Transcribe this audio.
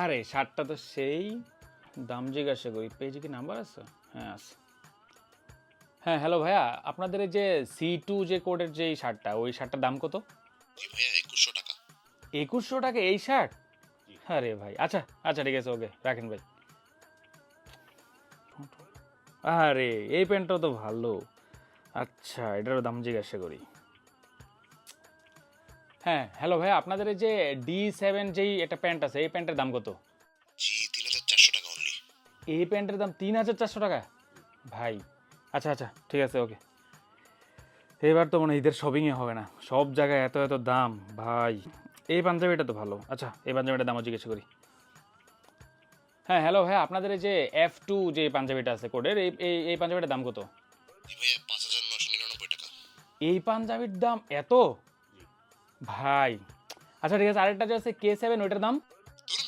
আরে শার্টটা তো সেই দাম জিজ্ঞাসা করি, পেজে কি নাম্বার আছে? হ্যাঁ আছে। হ্যাঁ হ্যালো ভাইয়া, আপনাদের এই যে C2 যে কোডের যে শার্টটা, ওই শার্টটার দাম কত? জি ভাইয়া 2100 টাকা। 2100 টাকা এই শার্ট? আরে ভাই, আচ্ছা আচ্ছা ঠিক আছে, ওকে রাখেন ভাই। আরে এই প্যান্টটাও তো ভালো। আচ্ছা এটারও দাম জিজ্ঞাসা করি। হ্যাঁ হ্যালো ভাইয়া, আপনাদের এই যে D7 যেই একটা প্যান্ট আছে, এই প্যান্টের দাম কত? জি 3400 টাকা অনলি। এই প্যান্টের দাম 3400 টাকা? ভাই আচ্ছা আচ্ছা ঠিক আছে, ওকে। এবার তো মনে হয় ঈদের শপিংই হবে না, সব জায়গায় এত এত দাম ভাই। এই পাঞ্জাবিটা তো ভালো, আচ্ছা এই পাঞ্জাবিটার দামও জিজ্ঞেস করি। হ্যাঁ হ্যালো ভাইয়া, আপনাদের এই যে F2 যে পাঞ্জাবিটা আছে কোডের, এই এই এই পাঞ্জাবিটার দাম কত? জি ভাইয়া 5999 টাকা। এই পাঞ্জাবির দাম এত? ভাই আচ্ছা ঠিক আছে, আরেকটা যে আছে K7, ওইটার দাম? ধরুন